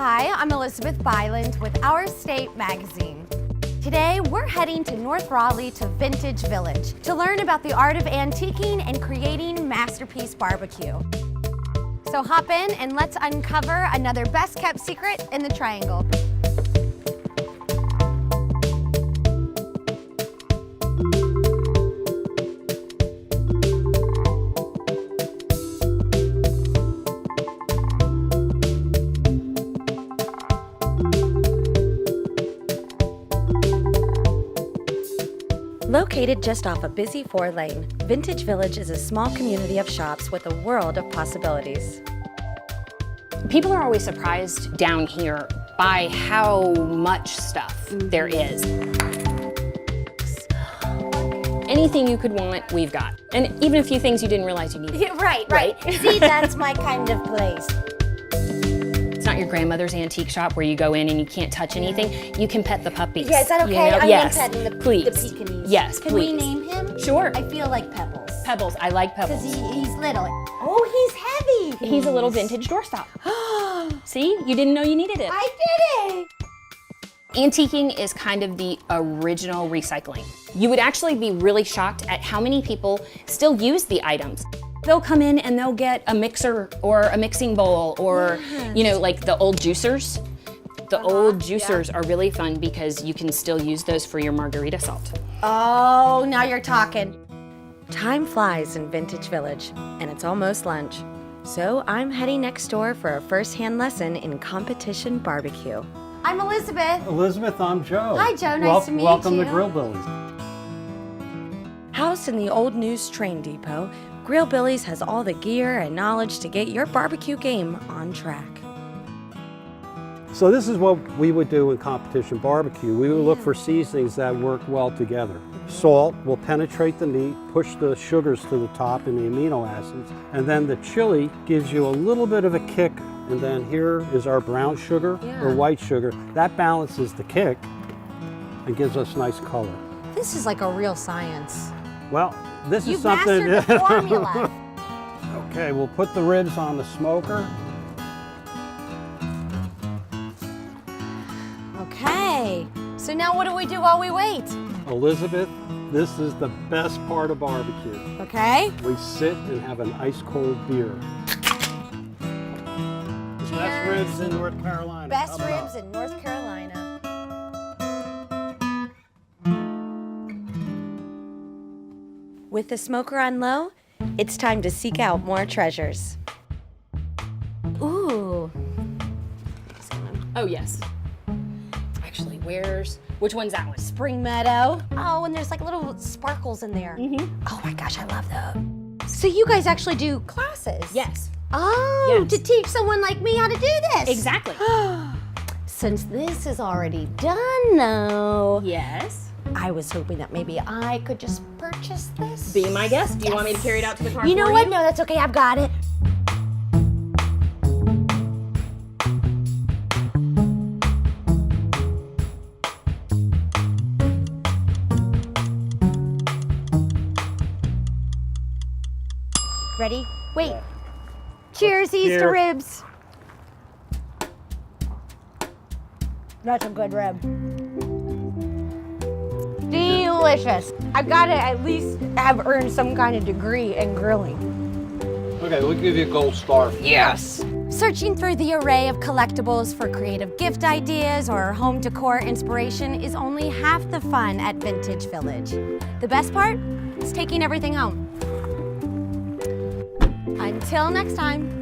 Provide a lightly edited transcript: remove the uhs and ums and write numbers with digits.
Hi, I'm Elizabeth Byland with Our State Magazine. Today, we're heading to North Raleigh to Vintage Village to learn about the art of antiquing and creating masterpiece barbecue. So hop in and let's uncover another best-kept secret in the Triangle. Located just off a busy 4-lane, Vintage Village is a small community of shops with a world of possibilities. People are always surprised down here by how much stuff there is. Anything you could want, we've got. And even a few things you didn't realize you needed. Yeah, right. See, that's my kind of place. It's not your grandmother's antique shop where you go in and you can't touch anything. You can pet the puppies. Yeah, is that okay? You know? I'm Yes, petting the please. Pekingese. Yes, Can please. we name him? Sure. I feel like Pebbles. Pebbles, I like Pebbles. Because he's little. Oh, he's heavy. He's a little vintage doorstop. See, you didn't know you needed it. I did it. Antiquing is kind of the original recycling. You would actually be really shocked at how many people still use the items. They'll come in and they'll get a mixer or a mixing bowl or, you know, like the old juicers. The old juicers are really fun because you can still use those for your margarita salt. Oh, now you're talking. Time flies in Vintage Village, and it's almost lunch. So I'm heading next door for a first-hand lesson in competition barbecue. I'm Elizabeth. Elizabeth, I'm Joe. Hi, Joe. Nice to meet Welcome you. to Grill Billy's. Housed in the old news train depot, Grill Billy's has all the gear and knowledge to get your barbecue game on track. So this is what we would do in competition barbecue. We would look for seasonings that work well together. Salt will penetrate the meat, push the sugars to the top and the amino acids, and then the chili gives you a little bit of a kick, and then here is our brown sugar or white sugar. That balances the kick and gives us nice color. This is like a real science. Well, this You've is something. mastered the formula. Okay, we'll put the ribs on the smoker. Okay, so now what do we do while we wait? Elizabeth, this is the best part of barbecue. Okay. We sit and have an ice cold beer. Best ribs in North Carolina. Best ribs in North Carolina. With the smoker on low, it's time to seek out more treasures. Ooh. Oh, yes. Actually, which one's that one? Spring Meadow. Oh, and there's like little sparkles in there. Oh my gosh, I love those. So you guys actually do classes? Yes. Oh, Yes. to teach someone like me how to do this. Exactly. Since this is already done though, Yes. I was hoping that maybe I could just purchase this. Be my guest. Do you want me to carry it out to the car You know for what? you? No, that's okay. I've got it. Ready? Wait. Cheersies to Cheers. ribs. That's a good rib. Delicious. I've got to at least have earned some kind of degree in grilling. Okay, we'll give you a gold star. Yes! Searching through the array of collectibles for creative gift ideas or home decor inspiration is only half the fun at Vintage Village. The best part is taking everything home. Until next time.